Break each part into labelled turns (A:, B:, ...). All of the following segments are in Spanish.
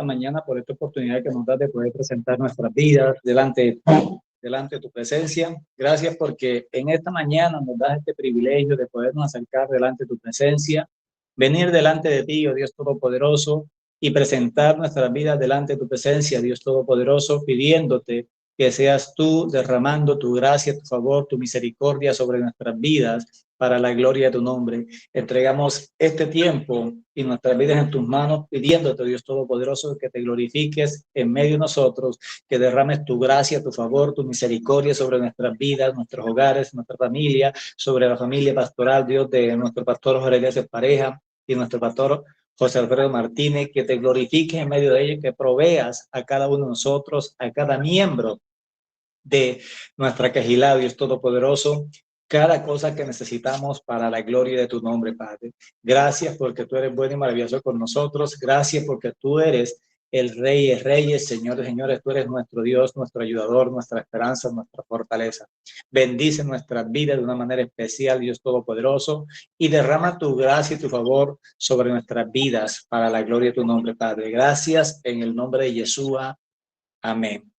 A: esta mañana, por esta oportunidad que nos das de poder presentar nuestras vidas delante de tu presencia. Gracias porque en esta mañana nos das este privilegio de podernos acercar delante de tu presencia, venir delante de ti, oh Dios Todopoderoso, y presentar nuestras vidas delante de tu presencia, Dios Todopoderoso, pidiéndote que seas tú derramando tu gracia, tu favor, tu misericordia sobre nuestras vidas para la gloria de tu nombre. Entregamos este tiempo y nuestras vidas en tus manos, pidiéndote, Dios Todopoderoso, que te glorifiques en medio de nosotros, que derrames tu gracia, tu favor, tu misericordia sobre nuestras vidas, nuestros hogares, nuestra familia, sobre la familia pastoral, Dios, de nuestro pastor Jorge Eliezer Pareja y nuestro pastor José Alfredo Martínez, que te glorifiques en medio de ellos, que proveas a cada uno de nosotros, a cada miembro de nuestra Quejilá, Dios Todopoderoso, cada cosa que necesitamos para la gloria de tu nombre, Padre. Gracias porque tú eres bueno y maravilloso con nosotros. Gracias porque tú eres el Rey de Reyes, Señor de Señores. Tú eres nuestro Dios, nuestro ayudador, nuestra esperanza, nuestra fortaleza. Bendice nuestras vidas de una manera especial, Dios Todopoderoso, y derrama tu gracia y tu favor sobre nuestras vidas para la gloria de tu nombre, Padre. Gracias en el nombre de Yeshua. Amén.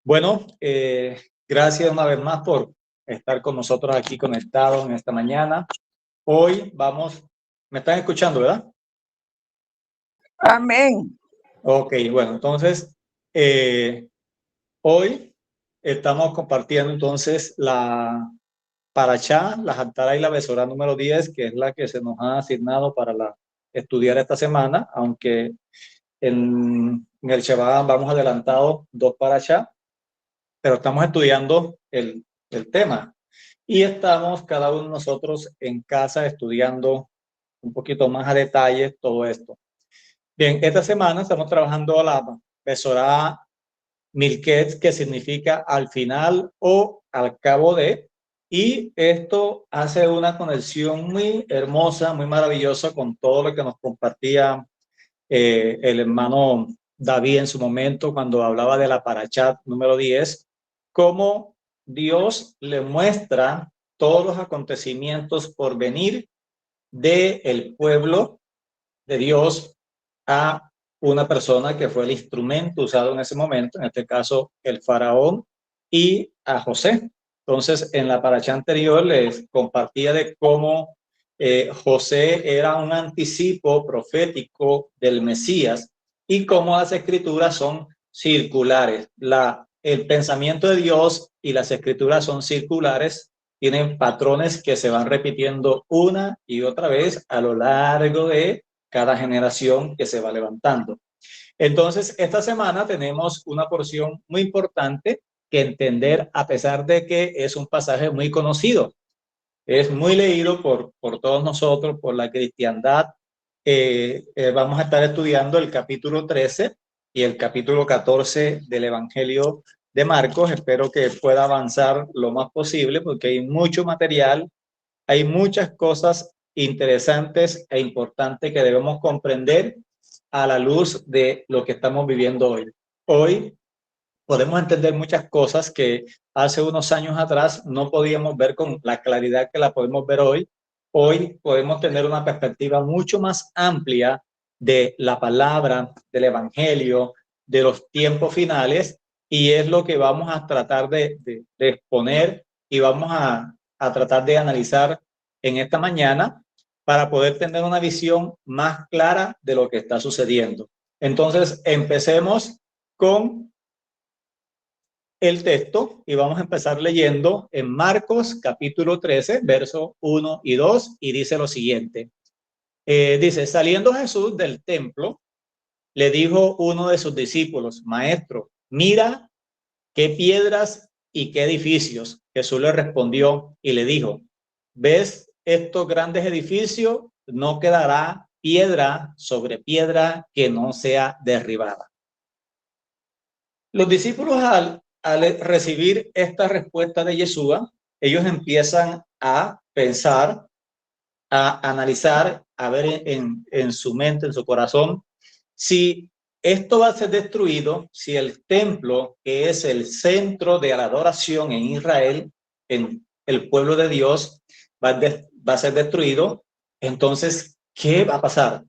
A: Bueno, gracias una vez más por estar con nosotros aquí conectados en esta mañana. Hoy vamos, ¿me están escuchando, verdad?
B: Amén.
A: Ok, bueno, entonces, hoy estamos compartiendo entonces la Parashá, la Haftará y la Besorá número 10, que es la que se nos ha asignado para estudiar esta semana, aunque en el Shabbat vamos adelantado 2 Parashá, pero estamos estudiando el tema y estamos cada uno de nosotros en casa estudiando un poquito más a detalle todo esto. Bien, esta semana estamos trabajando la Besorá Milket, que significa al final o al cabo de, y esto hace una conexión muy hermosa, muy maravillosa con todo lo que nos compartía el hermano David en su momento cuando hablaba de la Parashá número 10, cómo Dios le muestra todos los acontecimientos por venir del pueblo de Dios a una persona que fue el instrumento usado en ese momento, en este caso el faraón, y a José. Entonces, en la Parashá anterior les compartía de cómo José era un anticipo profético del Mesías y cómo las escrituras son circulares. El pensamiento de Dios y las escrituras son circulares, tienen patrones que se van repitiendo una y otra vez a lo largo de cada generación que se va levantando. Entonces, esta semana tenemos una porción muy importante que entender, a pesar de que es un pasaje muy conocido. Es muy leído por todos nosotros, por la cristiandad. Vamos a estar estudiando el capítulo 13 y el capítulo 14 del Evangelio de Marcos. Espero que pueda avanzar lo más posible porque hay mucho material, hay muchas cosas interesantes e importantes que debemos comprender a la luz de lo que estamos viviendo hoy. Hoy podemos entender muchas cosas que hace unos años atrás no podíamos ver con la claridad que la podemos ver hoy. Hoy podemos tener una perspectiva mucho más amplia de la palabra, del evangelio, de los tiempos finales, y es lo que vamos a tratar de exponer y vamos a tratar de analizar en esta mañana para poder tener una visión más clara de lo que está sucediendo. Entonces, empecemos con el texto y vamos a empezar leyendo en Marcos capítulo 13, versos 1 y 2, y dice lo siguiente. Dice, saliendo Jesús del templo, le dijo uno de sus discípulos, maestro, mira qué piedras y qué edificios. Jesús le respondió y le dijo, ¿ves estos grandes edificios? No quedará piedra sobre piedra que no sea derribada. Los discípulos al recibir esta respuesta de Yeshua, ellos empiezan a pensar, a analizar, a ver en su mente, en su corazón, si esto va a ser destruido, si el templo, que es el centro de la adoración en Israel, en el pueblo de Dios, va a ser destruido, entonces, ¿qué va a pasar?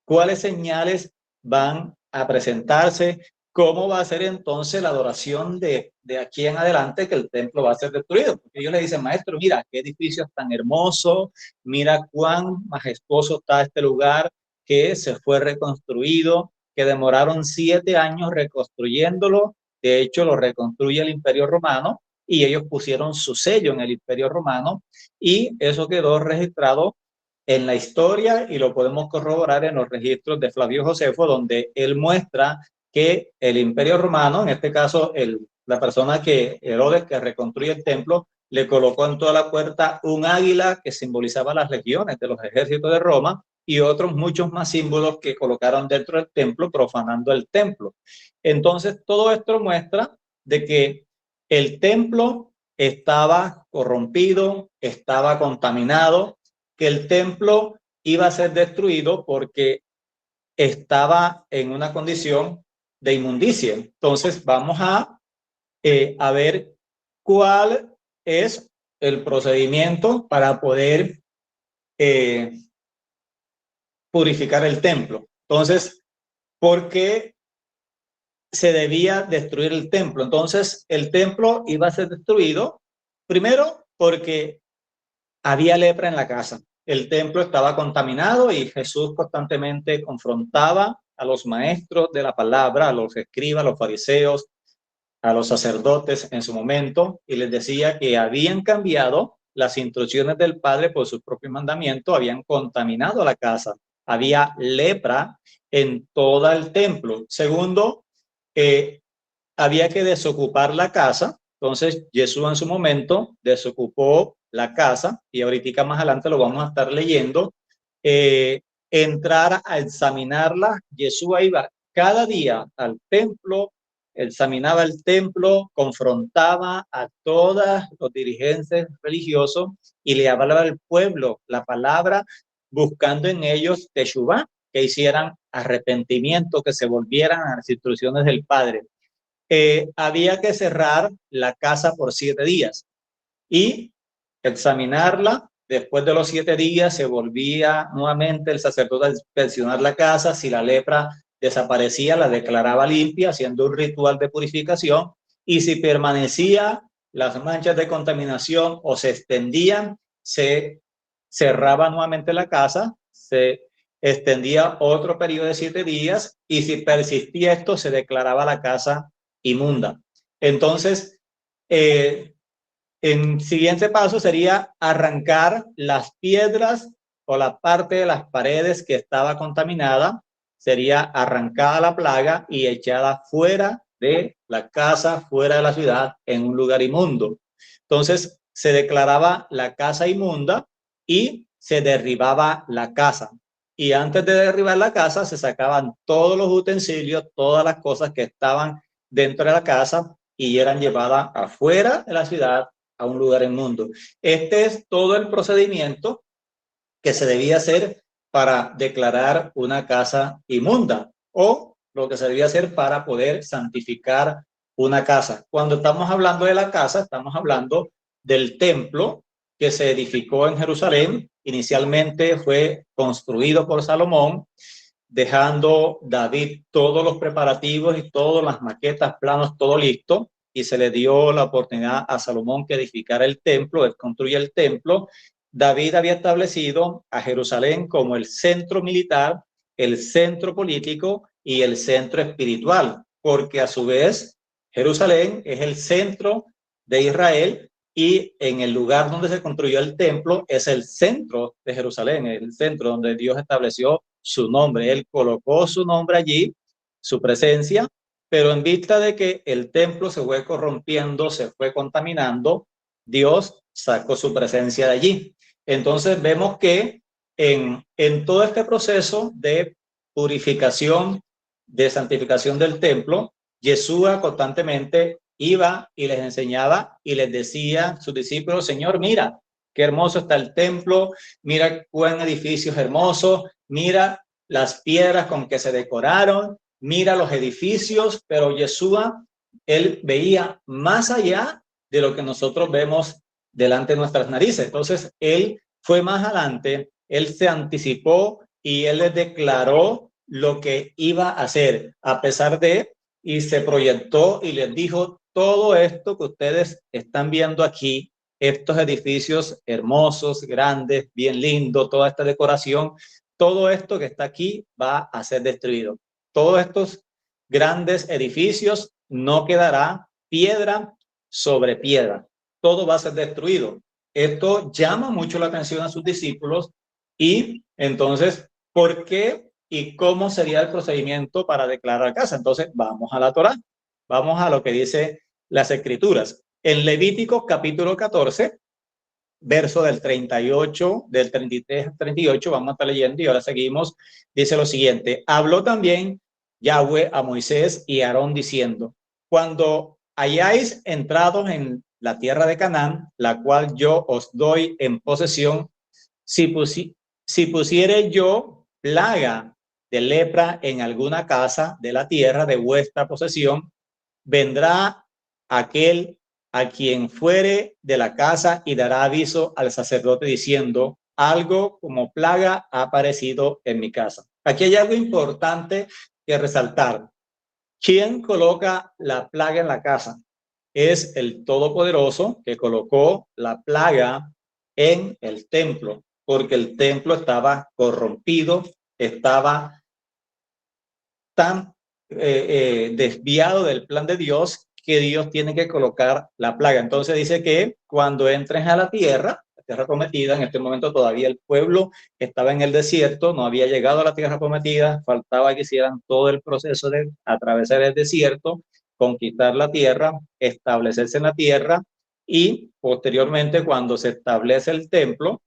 A: ¿Cuáles señales van a presentarse. ¿Cómo va a ser entonces la adoración de aquí en adelante que el templo va a ser destruido? Porque ellos le dicen, maestro, mira, qué edificio tan hermoso, mira cuán majestuoso está este lugar que se fue reconstruido, que demoraron 7 años reconstruyéndolo. De hecho, lo reconstruye el Imperio Romano y ellos pusieron su sello en el Imperio Romano y eso quedó registrado en la historia y lo podemos corroborar en los registros de Flavio Josefo, donde él muestra que el Imperio Romano, en este caso la persona que Herodes, que reconstruye el templo, le colocó en toda la puerta un águila que simbolizaba las legiones de los ejércitos de Roma y otros muchos más símbolos que colocaron dentro del templo, profanando el templo. Entonces, todo esto muestra de que el templo estaba corrompido, estaba contaminado, que el templo iba a ser destruido porque estaba en una condición de inmundicia. Entonces vamos a ver cuál es el procedimiento para poder purificar el templo. Entonces, ¿por qué se debía destruir el templo? Entonces, el templo iba a ser destruido primero porque había lepra en la casa. El templo estaba contaminado y Jesús constantemente confrontaba a los maestros de la palabra, a los escribas, a los fariseos, a los sacerdotes en su momento, y les decía que habían cambiado las instrucciones del Padre por sus propios mandamientos, habían contaminado la casa, había lepra en todo el templo. Segundo, había que desocupar la casa. Entonces Jesús en su momento desocupó la casa y ahorita más adelante lo vamos a estar leyendo. Entrar a examinarla. Jesús iba cada día al templo, examinaba el templo, confrontaba a todos los dirigentes religiosos y le hablaba al pueblo la palabra, buscando en ellos teshuvá, que hicieran arrepentimiento, que se volvieran a las instrucciones del Padre. Había que cerrar la casa por 7 días y examinarla. Después de los 7 días se volvía nuevamente el sacerdote a inspeccionar la casa. Si la lepra desaparecía, la declaraba limpia, haciendo un ritual de purificación. Y si permanecía las manchas de contaminación o se extendían, se cerraba nuevamente la casa, se extendía otro periodo de 7 días y si persistía esto, se declaraba la casa inmunda. Entonces, el siguiente paso sería arrancar las piedras o la parte de las paredes que estaba contaminada, sería arrancada la plaga y echada fuera de la casa, fuera de la ciudad, en un lugar inmundo. Entonces, se declaraba la casa inmunda y se derribaba la casa. Y antes de derribar la casa, se sacaban todos los utensilios, todas las cosas que estaban dentro de la casa y eran llevadas afuera de la ciudad a un lugar inmundo. Este es todo el procedimiento que se debía hacer para declarar una casa inmunda o lo que se debía hacer para poder santificar una casa. Cuando estamos hablando de la casa, estamos hablando del templo que se edificó en Jerusalén. Inicialmente fue construido por Salomón, dejando David todos los preparativos y todas las maquetas, planos, todo listo, y se le dio la oportunidad a Salomón que edificara el templo, él construye el templo. David había establecido a Jerusalén como el centro militar, el centro político y el centro espiritual, porque a su vez Jerusalén es el centro de Israel y en el lugar donde se construyó el templo es el centro de Jerusalén, el centro donde Dios estableció su nombre. Él colocó su nombre allí, su presencia, pero en vista de que el templo se fue corrompiendo, se fue contaminando, Dios sacó su presencia de allí. Entonces vemos que en todo este proceso de purificación, de santificación del templo, Yeshua constantemente iba y les enseñaba y les decía a sus discípulos, Señor, mira, qué hermoso está el templo, mira cuán edificios hermosos, mira las piedras con que se decoraron, mira los edificios, pero Yeshua, él veía más allá de lo que nosotros vemos delante de nuestras narices. Entonces, él fue más adelante, él se anticipó y él les declaró lo que iba a hacer, a pesar de, y se proyectó y les dijo, todo esto que ustedes están viendo aquí, estos edificios hermosos, grandes, bien lindos, toda esta decoración, todo esto que está aquí va a ser destruido. Todos estos grandes edificios no quedará piedra sobre piedra. Todo va a ser destruido. Esto llama mucho la atención a sus discípulos y entonces, ¿por qué y cómo sería el procedimiento para declarar casa? Entonces, vamos a la Torá. Vamos a lo que dice las Escrituras. En Levítico capítulo 14, verso del 38, del 33 al 38, vamos a estar leyendo y ahora seguimos. Dice lo siguiente: habló también Yahweh a Moisés y a Aarón diciendo: cuando hayáis entrado en la tierra de Canaán, la cual yo os doy en posesión, si pusiere yo plaga de lepra en alguna casa de la tierra de vuestra posesión, vendrá aquel a quien fuere de la casa y dará aviso al sacerdote diciendo: algo como plaga ha aparecido en mi casa. Aquí hay algo importante que resaltar. ¿Quién coloca la plaga en la casa? Es el Todopoderoso, que colocó la plaga en el templo, porque el templo estaba corrompido, estaba tan desviado del plan de Dios, que Dios tiene que colocar la plaga. Entonces dice que cuando entres a la tierra prometida, en este momento todavía el pueblo estaba en el desierto, no había llegado a la tierra prometida, faltaba que hicieran todo el proceso de atravesar el desierto, conquistar la tierra, establecerse en la tierra, y posteriormente, cuando se establece el templo,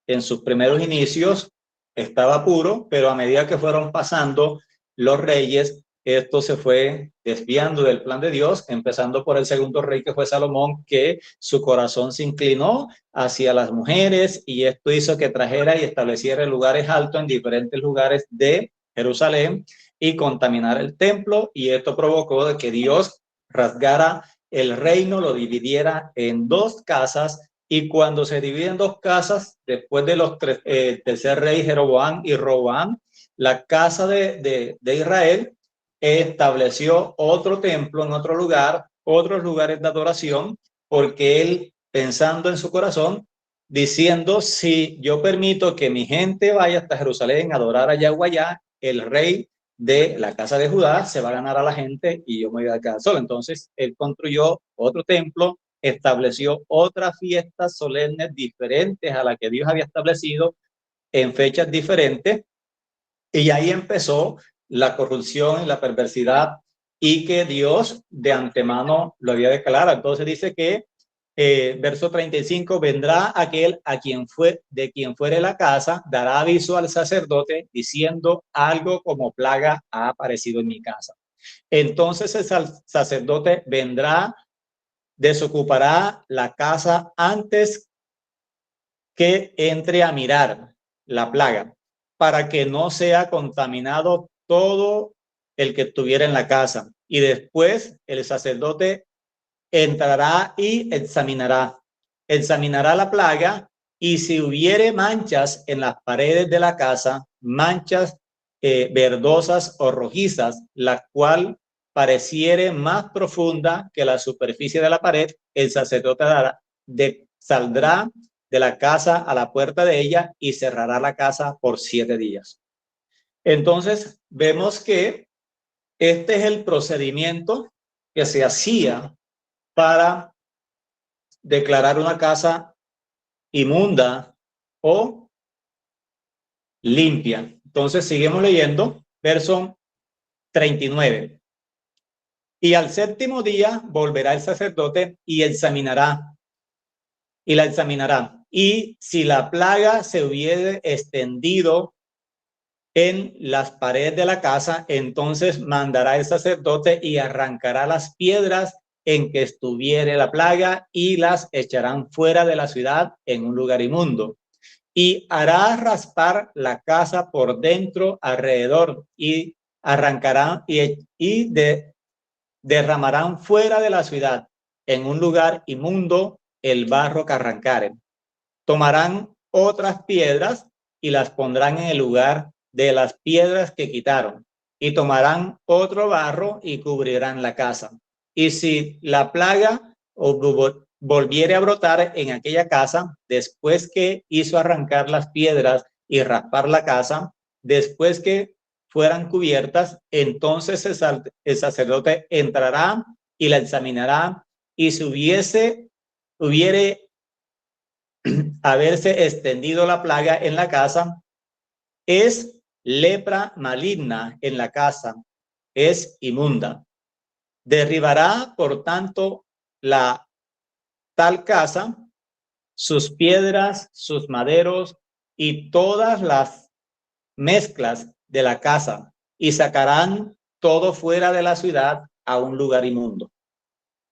A: en sus primeros inicios estaba puro, pero a medida que fueron pasando los reyes, esto se fue desviando del plan de Dios, empezando por el segundo rey, que fue Salomón, que su corazón se inclinó hacia las mujeres, y esto hizo que trajera y estableciera lugares altos en diferentes lugares de Jerusalén y contaminara el templo, y esto provocó de que Dios rasgara el reino, lo dividiera en dos casas. Y cuando se divide en dos casas, después de los tercer rey Jeroboam y Roboam, la casa de Israel estableció otro templo en otro lugar, otros lugares de adoración, porque él, pensando en su corazón, diciendo: si yo permito que mi gente vaya hasta Jerusalén a adorar a Yahweh allá, el rey de la casa de Judá se va a ganar a la gente y yo me voy a quedar solo. Entonces él construyó otro templo, estableció otras fiestas solemnes diferentes a la que Dios había establecido en fechas diferentes, y ahí empezó la corrupción y la perversidad, y que Dios de antemano lo había declarado. Entonces dice que verso 35: vendrá aquel a quien fue, de quien fuere la casa, dará aviso al sacerdote diciendo: algo como plaga ha aparecido en mi casa. Entonces el sacerdote vendrá, desocupará la casa antes que entre a mirar la plaga, para que no sea contaminado todo el que estuviera en la casa. Y después el sacerdote entrará y examinará la plaga, y si hubiere manchas en las paredes de la casa, manchas verdosas o rojizas, la cual pareciere más profunda que la superficie de la pared, el sacerdote saldrá de la casa a la puerta de ella y cerrará la casa por 7 días. Entonces vemos que este es el procedimiento que se hacía para declarar una casa inmunda o limpia. Entonces seguimos leyendo, verso 39. Y al séptimo día volverá el sacerdote y la examinará. Y si la plaga se hubiere extendido en las paredes de la casa, entonces mandará el sacerdote y arrancará las piedras en que estuviere la plaga y las echarán fuera de la ciudad en un lugar inmundo. Y hará raspar la casa por dentro alrededor, y arrancarán derramarán fuera de la ciudad en un lugar inmundo el barro que arrancaren. Tomarán otras piedras y las pondrán en el lugar de las piedras que quitaron, y tomarán otro barro y cubrirán la casa. Y si la plaga volviere a brotar en aquella casa, después que hizo arrancar las piedras y raspar la casa, después que fueran cubiertas, entonces el sacerdote entrará y la examinará, y si hubiere haberse extendido la plaga en la casa, es lepra maligna en la casa, es inmunda. Derribará, por tanto, la tal casa, sus piedras, sus maderos y todas las mezclas de la casa, y sacarán todo fuera de la ciudad a un lugar inmundo.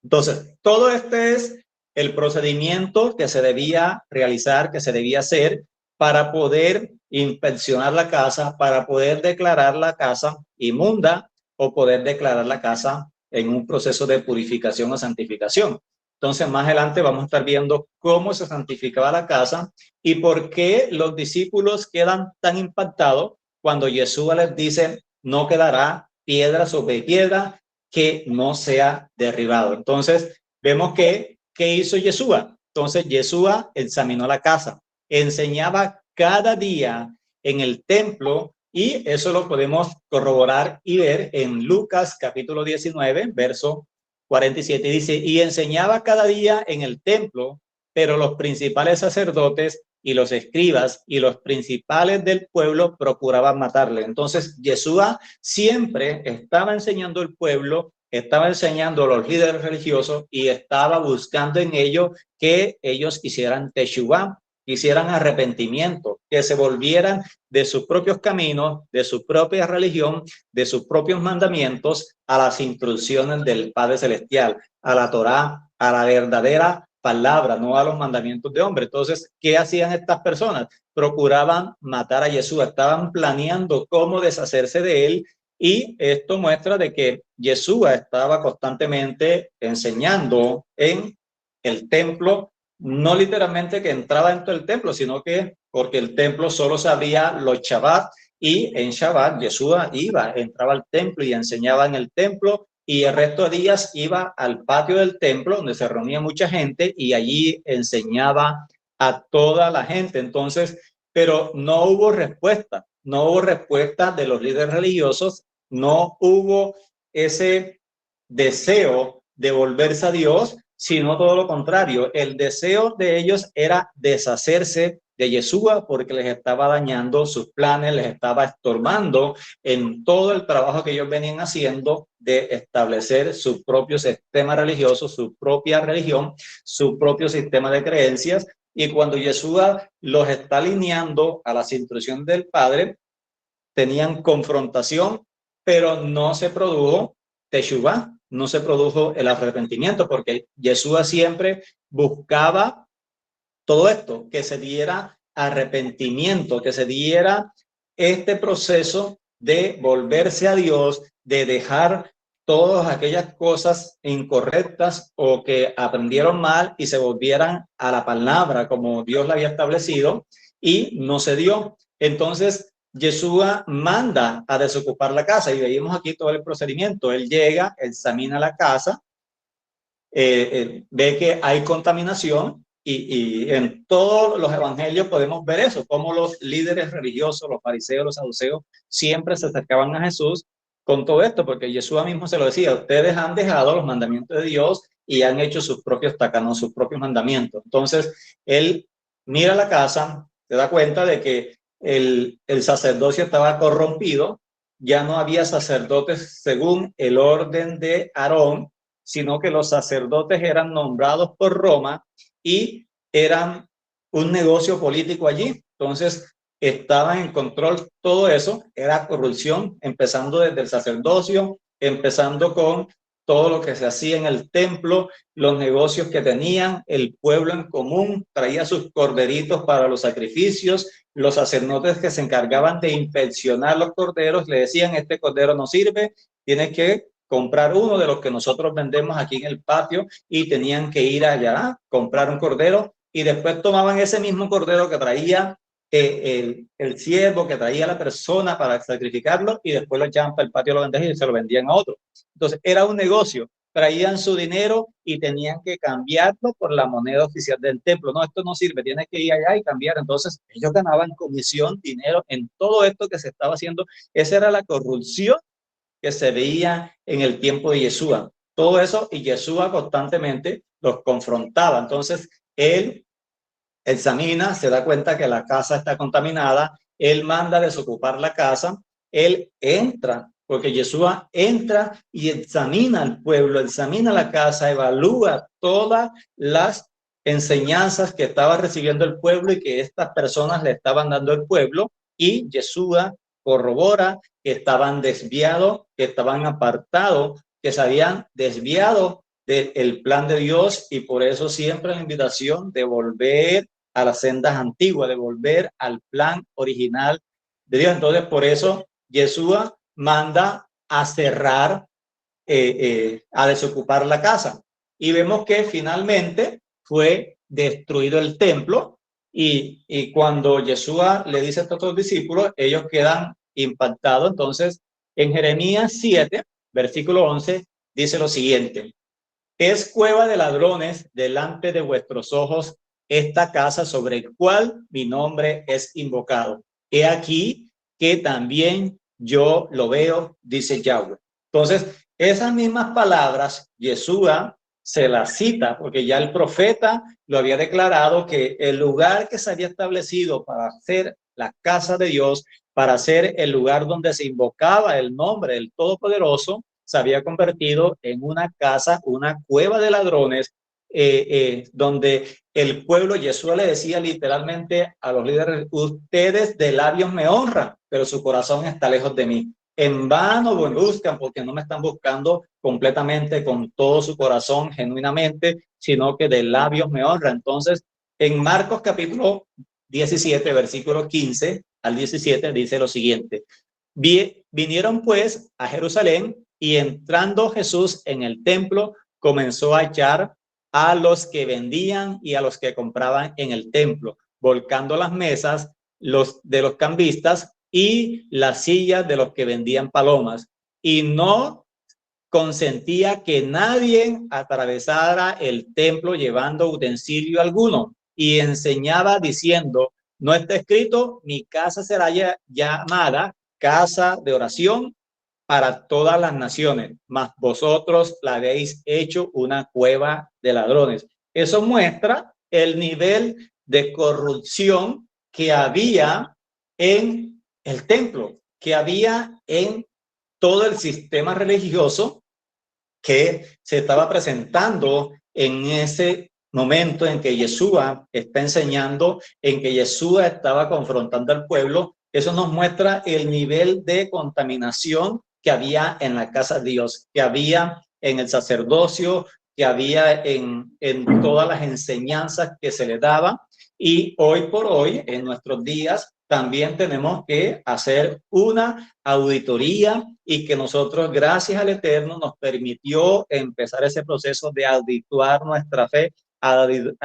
A: Entonces, todo este es el procedimiento que se debía realizar, que se debía hacer para poder inspeccionar la casa, para poder declarar la casa inmunda o poder declarar la casa en un proceso de purificación o santificación. Entonces, más adelante vamos a estar viendo cómo se santificaba la casa y por qué los discípulos quedan tan impactados cuando Jesús les dice, no quedará piedra sobre piedra que no sea derribado. Entonces, vemos que, ¿qué hizo Yeshua? Entonces, Yeshua examinó la casa, enseñaba cada día en el templo, y eso lo podemos corroborar y ver en Lucas capítulo 19, verso 47. Dice, y enseñaba cada día en el templo, pero los principales sacerdotes y los escribas y los principales del pueblo procuraban matarle. Entonces, Yeshua siempre estaba enseñando al pueblo, estaba enseñando a los líderes religiosos y estaba buscando en ellos que ellos hicieran teshuvá, hicieran arrepentimiento, que se volvieran de sus propios caminos, de su propia religión, de sus propios mandamientos a las instrucciones del Padre Celestial, a la Torá, a la verdadera palabra, no a los mandamientos de hombre. Entonces, ¿qué hacían estas personas? Procuraban matar a Jesús, estaban planeando cómo deshacerse de él, y esto muestra de que Yeshua estaba constantemente enseñando en el templo, no literalmente que entraba dentro del templo, sino que porque el templo solo se abría los Shabbat, y en Shabbat Yeshua entraba al templo y enseñaba en el templo, y el resto de días iba al patio del templo donde se reunía mucha gente y allí enseñaba a toda la gente. Entonces, pero no hubo respuesta de los líderes religiosos, no hubo ese deseo de volverse a Dios, sino todo lo contrario. El deseo de ellos era deshacerse de Yeshua porque les estaba dañando sus planes, les estaba estorbando en todo el trabajo que ellos venían haciendo de establecer su propio sistema religioso, su propia religión, su propio sistema de creencias. Y cuando Yeshua los está alineando a las instrucciones del Padre, tenían confrontación, pero no se produjo teshuvá, no se produjo el arrepentimiento, porque Yeshua siempre buscaba todo esto, que se diera arrepentimiento, que se diera este proceso de volverse a Dios, de dejar todas aquellas cosas incorrectas o que aprendieron mal y se volvieran a la palabra como Dios la había establecido, y no se dio. Entonces, Yeshua manda a desocupar la casa y veíamos aquí todo el procedimiento. Él llega, examina la casa, ve que hay contaminación, y en todos los evangelios podemos ver eso, cómo los líderes religiosos, los fariseos, los saduceos, siempre se acercaban a Jesús con todo esto, porque Jesús mismo se lo decía, ustedes han dejado los mandamientos de Dios y han hecho sus propios tacanos, sus propios mandamientos. Entonces, él mira la casa, se da cuenta de que el sacerdocio estaba corrompido, ya no había sacerdotes según el orden de Aarón, sino que los sacerdotes eran nombrados por Roma y eran un negocio político allí. Entonces, estaba en control todo eso, era corrupción, empezando desde el sacerdocio, empezando con todo lo que se hacía en el templo, los negocios que tenían, el pueblo en común traía sus corderitos para los sacrificios, los sacerdotes que se encargaban de inspeccionar los corderos le decían, este cordero no sirve, tienes que comprar uno de los que nosotros vendemos aquí en el patio, y tenían que ir allá, comprar un cordero, y después tomaban ese mismo cordero que traía el siervo que traía a la persona para sacrificarlo y después lo echaban para el patio de los vendejos y se lo vendían a otro. Entonces era un negocio. Traían su dinero y tenían que cambiarlo por la moneda oficial del templo. No, esto no sirve, tienes que ir allá y cambiar. Entonces ellos ganaban comisión, dinero en todo esto que se estaba haciendo. Esa era la corrupción que se veía en el tiempo de Yeshua. Todo eso, y Yeshua constantemente los confrontaba. Entonces él examina, se da cuenta que la casa está contaminada, él manda desocupar la casa, él entra, porque Yeshua entra y examina al pueblo, examina la casa, evalúa todas las enseñanzas que estaba recibiendo el pueblo y que estas personas le estaban dando al pueblo, y Yeshua corrobora que estaban desviados, que estaban apartados, que se habían desviado del plan de Dios, y por eso siempre la invitación de volver a las sendas antiguas, de volver al plan original de Dios. Entonces, por eso Yeshua manda a cerrar, a desocupar la casa. Y vemos que finalmente fue destruido el templo, y cuando Yeshua le dice a estos dos discípulos, ellos quedan impactados. Entonces, en Jeremías 7, versículo 11, dice lo siguiente: es cueva de ladrones delante de vuestros ojos esta casa sobre el cual mi nombre es invocado. He aquí que también yo lo veo, dice Yahweh. Entonces, esas mismas palabras, Yeshua se las cita, porque ya el profeta lo había declarado, que el lugar que se había establecido para hacer la casa de Dios, para ser el lugar donde se invocaba el nombre del Todopoderoso, se había convertido en una casa, una cueva de ladrones, donde el pueblo, Yeshua le decía literalmente a los líderes: ustedes de labios me honran, pero su corazón está lejos de mí. En vano me buscan, porque no me están buscando completamente, con todo su corazón, genuinamente, sino que de labios me honran. Entonces, en Marcos capítulo 17, versículo 15 al 17, dice lo siguiente: vinieron pues a Jerusalén, y entrando Jesús en el templo, comenzó a echar a los que vendían y a los que compraban en el templo, volcando las mesas de los cambistas y las sillas de los que vendían palomas, y no consentía que nadie atravesara el templo llevando utensilio alguno, y enseñaba diciendo: no está escrito, mi casa será llamada casa de oración para todas las naciones, mas vosotros la habéis hecho una cueva de ladrones. Eso muestra el nivel de corrupción que había en el templo, que había en todo el sistema religioso que se estaba presentando en ese momento en que Yeshua está enseñando, en que Yeshua estaba confrontando al pueblo. Eso nos muestra el nivel de contaminación que había en la casa de Dios, que había en el sacerdocio, que había en todas las enseñanzas que se le daba. Y hoy por hoy, en nuestros días, también tenemos que hacer una auditoría, y que nosotros, gracias al Eterno, nos permitió empezar ese proceso de audituar nuestra fe, hacer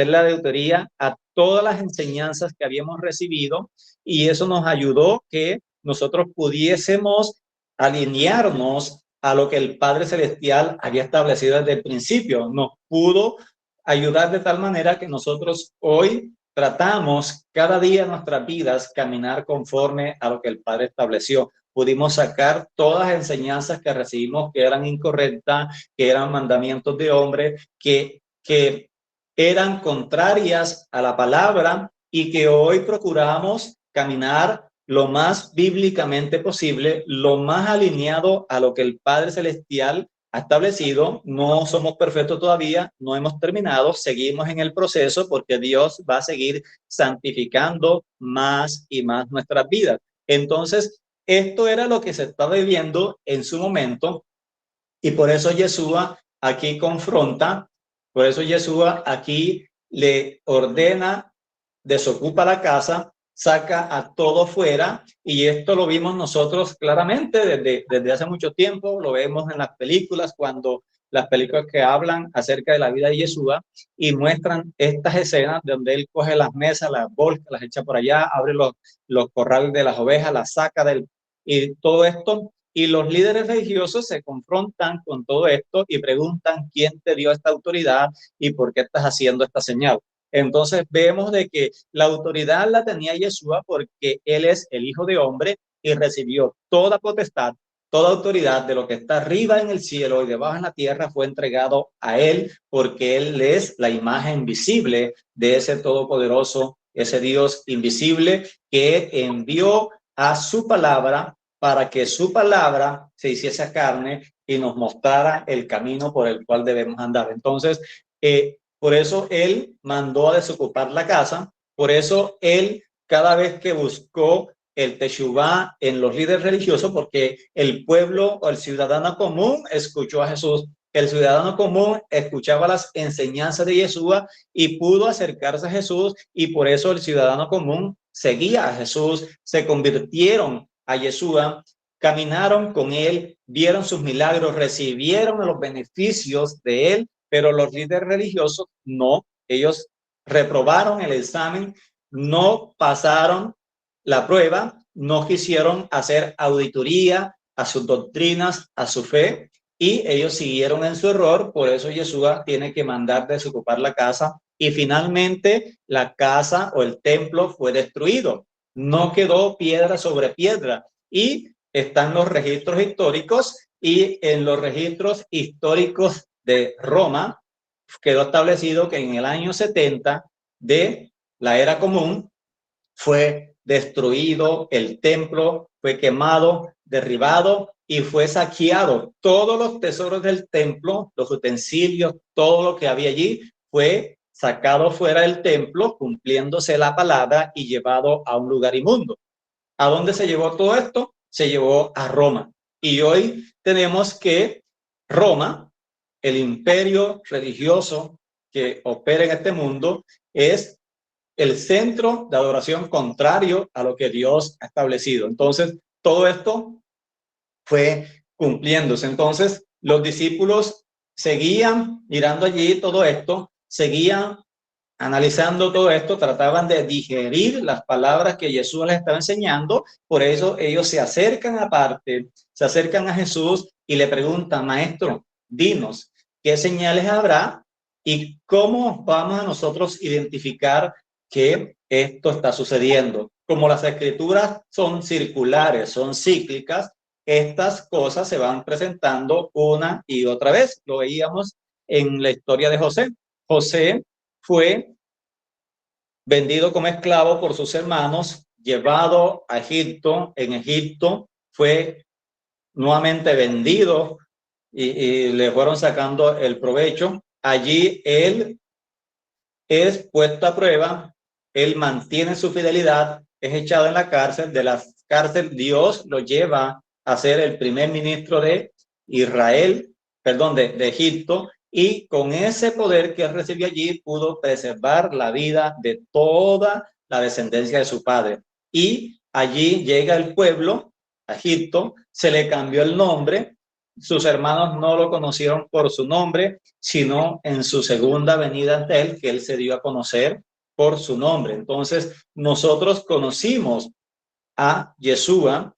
A: la auditoría a todas las enseñanzas que habíamos recibido, y eso nos ayudó que nosotros pudiésemos alinearnos a lo que el Padre Celestial había establecido desde el principio. Nos pudo ayudar de tal manera que nosotros hoy tratamos cada día en nuestras vidas caminar conforme a lo que el Padre estableció. Pudimos sacar todas las enseñanzas que recibimos que eran incorrectas, que eran mandamientos de hombre, que eran contrarias a la palabra, y que hoy procuramos caminar lo más bíblicamente posible, lo más alineado a lo que el Padre Celestial ha establecido. No somos perfectos todavía, no hemos terminado, seguimos en el proceso, porque Dios va a seguir santificando más y más nuestras vidas. Entonces, esto era lo que se estaba viviendo en su momento, y por eso Yeshua aquí confronta, por eso Yeshua aquí le ordena: desocupa la casa, saca a todo fuera, y esto lo vimos nosotros claramente desde hace mucho tiempo, lo vemos en las películas, cuando las películas que hablan acerca de la vida de Yeshua y muestran estas escenas donde él coge las mesas, las volca, las echa por allá, abre los corrales de las ovejas, las saca y todo esto. Y los líderes religiosos se confrontan con todo esto y preguntan quién te dio esta autoridad y por qué estás haciendo esta señal. Entonces vemos de que la autoridad la tenía Yeshua porque él es el Hijo de Hombre y recibió toda potestad, toda autoridad de lo que está arriba en el cielo y debajo en la tierra fue entregado a él, porque él es la imagen visible de ese todopoderoso, ese Dios invisible que envió a su palabra para que su palabra se hiciese carne y nos mostrara el camino por el cual debemos andar. Entonces, por eso él mandó a desocupar la casa, por eso él cada vez que buscó el teshuvá en los líderes religiosos, porque el pueblo o el ciudadano común escuchó a Jesús, el ciudadano común escuchaba las enseñanzas de Yeshua y pudo acercarse a Jesús, y por eso el ciudadano común seguía a Jesús, se convirtieron a Yeshua, caminaron con él, vieron sus milagros, recibieron los beneficios de él, pero los líderes religiosos no, ellos reprobaron el examen, no pasaron la prueba, no quisieron hacer auditoría a sus doctrinas, a su fe, y ellos siguieron en su error. Por eso Yeshua tiene que mandar desocupar la casa y finalmente la casa o el templo fue destruido. No quedó piedra sobre piedra y están los registros históricos, y en los registros históricos de Roma quedó establecido que en el año 70 de la era común fue destruido el templo, fue quemado, derribado y fue saqueado. Todos los tesoros del templo, los utensilios, todo lo que había allí fue sacado fuera del templo, cumpliéndose la palabra, y llevado a un lugar inmundo. ¿A dónde se llevó todo esto? Se llevó a Roma. Y hoy tenemos que Roma, el imperio religioso que opera en este mundo, es el centro de adoración contrario a lo que Dios ha establecido. Entonces, todo esto fue cumpliéndose. Entonces, los discípulos seguían mirando allí todo esto, seguían analizando todo esto, trataban de digerir las palabras que Jesús les estaba enseñando. Por eso ellos se acercan aparte, se acercan a Jesús y le preguntan: Maestro, dinos, ¿qué señales habrá y cómo vamos a nosotros identificar que esto está sucediendo? Como las escrituras son circulares, son cíclicas, estas cosas se van presentando una y otra vez. Lo veíamos en la historia de José. José fue vendido como esclavo por sus hermanos, llevado a Egipto. En Egipto fue nuevamente vendido y le fueron sacando el provecho. Allí él es puesto a prueba, él mantiene su fidelidad, es echado en la cárcel. De la cárcel Dios lo lleva a ser el primer ministro de Israel, perdón, de Egipto, y con ese poder que él recibió allí pudo preservar la vida de toda la descendencia de su padre. Y allí llega el pueblo a Egipto, se le cambió el nombre, sus hermanos no lo conocieron por su nombre, sino en su segunda venida ante él, que él se dio a conocer por su nombre. Entonces, nosotros conocimos a Yeshua,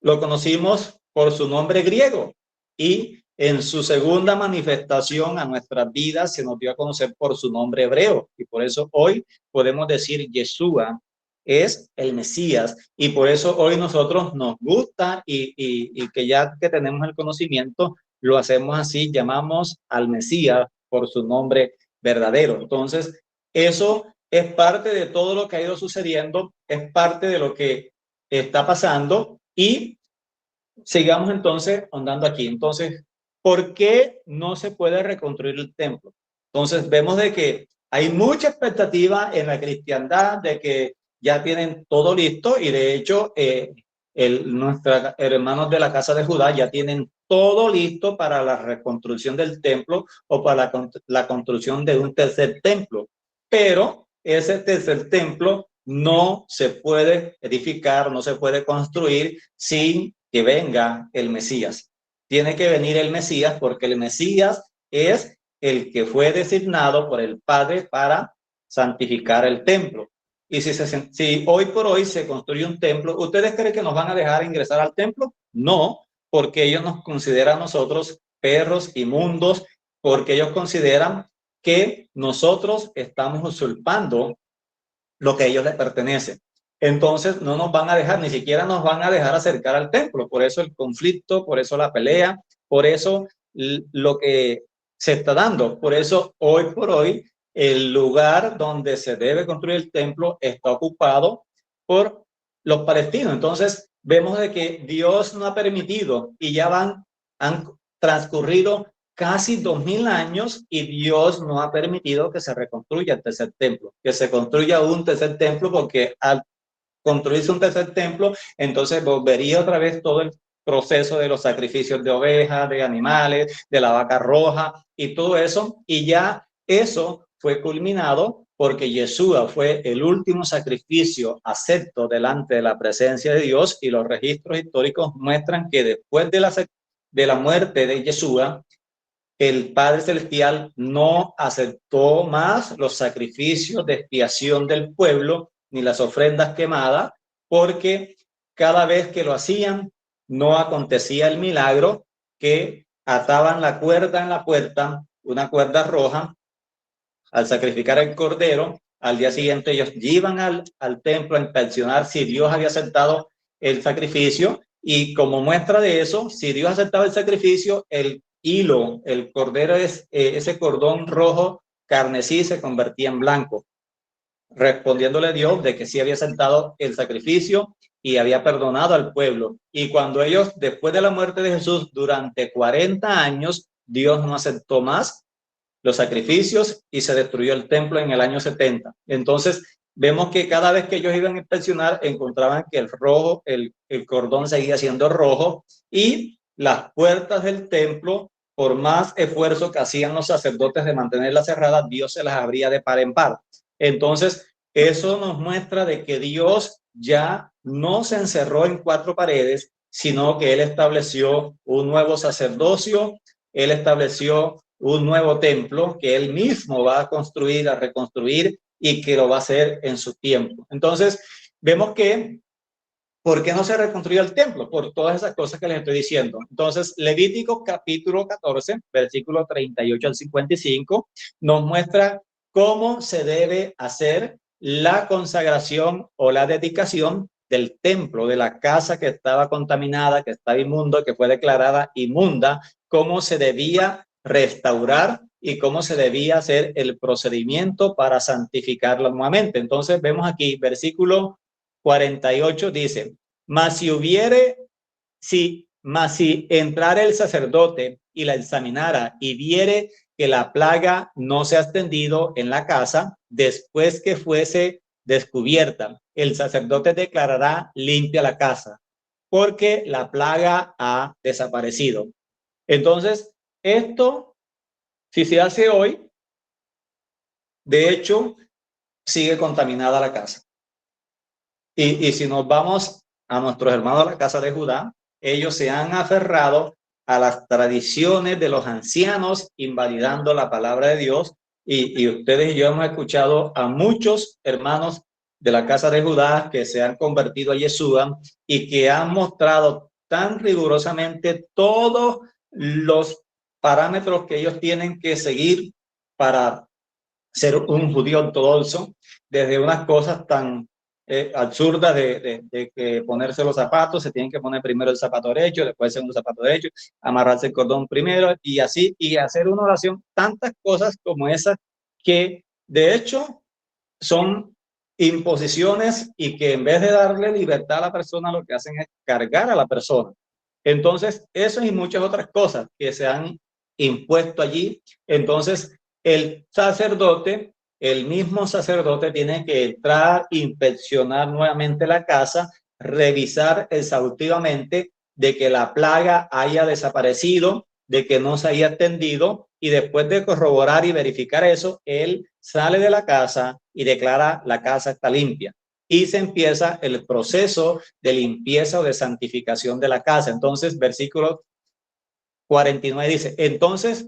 A: lo conocimos por su nombre griego, y en su segunda manifestación a nuestras vidas se nos dio a conocer por su nombre hebreo, y por eso hoy podemos decir Yeshua es el Mesías, y por eso hoy nosotros nos gusta y que ya que tenemos el conocimiento lo hacemos así, llamamos al Mesías por su nombre verdadero. Entonces eso es parte de todo lo que ha ido sucediendo, es parte de lo que está pasando, y sigamos entonces andando aquí. Entonces, ¿por qué no se puede reconstruir el templo? Entonces vemos de que hay mucha expectativa en la cristiandad de que ya tienen todo listo, y de hecho nuestros hermanos de la casa de Judá ya tienen todo listo para la reconstrucción del templo o para la construcción de un tercer templo. Pero ese tercer templo no se puede edificar, no se puede construir sin que venga el Mesías. Tiene que venir el Mesías porque el Mesías es el que fue designado por el Padre para santificar el templo. Y si hoy por hoy se construye un templo, ¿ustedes creen que nos van a dejar ingresar al templo? No, porque ellos nos consideran a nosotros perros inmundos, porque ellos consideran que nosotros estamos usurpando lo que a ellos les pertenece. Entonces no nos van a dejar, ni siquiera nos van a dejar acercar al templo. Por eso el conflicto, por eso la pelea, por eso lo que se está dando. Por eso hoy por hoy el lugar donde se debe construir el templo está ocupado por los palestinos. Entonces vemos de que Dios no ha permitido y ya han transcurrido casi 2000 años y Dios no ha permitido que se reconstruya el tercer templo, que se construya un tercer templo, porque al construirse un tercer templo, entonces volvería otra vez todo el proceso de los sacrificios de ovejas, de animales, de la vaca roja y todo eso, y ya eso fue culminado porque Yeshua fue el último sacrificio acepto delante de la presencia de Dios, y los registros históricos muestran que después de la muerte de Yeshua, el Padre Celestial no aceptó más los sacrificios de expiación del pueblo ni las ofrendas quemadas, porque cada vez que lo hacían no acontecía el milagro, que ataban la cuerda en la puerta, una cuerda roja, al sacrificar el cordero. Al día siguiente ellos iban al templo a inspeccionar si Dios había aceptado el sacrificio, y como muestra de eso, si Dios aceptaba el sacrificio, el hilo, el cordero, ese cordón rojo carmesí se convertía en blanco, respondiéndole a Dios de que sí había aceptado el sacrificio y había perdonado al pueblo. Y cuando ellos, después de la muerte de Jesús, durante 40 años, Dios no aceptó más los sacrificios y se destruyó el templo en el año 70. Entonces vemos que cada vez que ellos iban a inspeccionar, encontraban que el cordón seguía siendo rojo, y las puertas del templo, por más esfuerzo que hacían los sacerdotes de mantenerlas cerradas, Dios se las abría de par en par. Entonces eso nos muestra de que Dios ya no se encerró en cuatro paredes, sino que Él estableció un nuevo sacerdocio, Él estableció un nuevo templo que Él mismo va a construir, a reconstruir, y que lo va a hacer en su tiempo. Entonces vemos que, ¿por qué no se reconstruyó el templo? Por todas esas cosas que les estoy diciendo. Entonces Levítico capítulo 14, versículo 38 al 55, nos muestra cómo se debe hacer la consagración o la dedicación del templo, de la casa que estaba contaminada, que estaba inmunda, que fue declarada inmunda, cómo se debía restaurar y cómo se debía hacer el procedimiento para santificarlo nuevamente. Entonces vemos aquí, versículo 48 dice: mas si entrara el sacerdote y la examinara y viere que la plaga no se ha extendido en la casa después que fuese descubierta, el sacerdote declarará limpia la casa, porque la plaga ha desaparecido. Entonces, esto, si se hace hoy, de hecho, sigue contaminada la casa. Y si nos vamos a nuestros hermanos de la casa de Judá, ellos se han aferrado a las tradiciones de los ancianos, invalidando la palabra de Dios. Y ustedes y yo hemos escuchado a muchos hermanos de la casa de Judá que se han convertido a Yeshua y que han mostrado tan rigurosamente todos los parámetros que ellos tienen que seguir para ser un judío ortodoxo, desde unas cosas tan absurdas de que ponerse los zapatos, se tienen que poner primero el zapato derecho, después el segundo zapato derecho, amarrarse el cordón primero, y así, y hacer una oración, tantas cosas como esas que de hecho son imposiciones, y que en vez de darle libertad a la persona, lo que hacen es cargar a la persona. Entonces, eso y muchas otras cosas que se han impuesto allí. Entonces, el sacerdote, el mismo sacerdote, tiene que entrar, inspeccionar nuevamente la casa, revisar exhaustivamente de que la plaga haya desaparecido, de que no se haya extendido, y después de corroborar y verificar eso, él sale de la casa y declara: la casa está limpia. y se empieza el proceso de limpieza o de santificación de la casa. Entonces, versículo 49 dice, entonces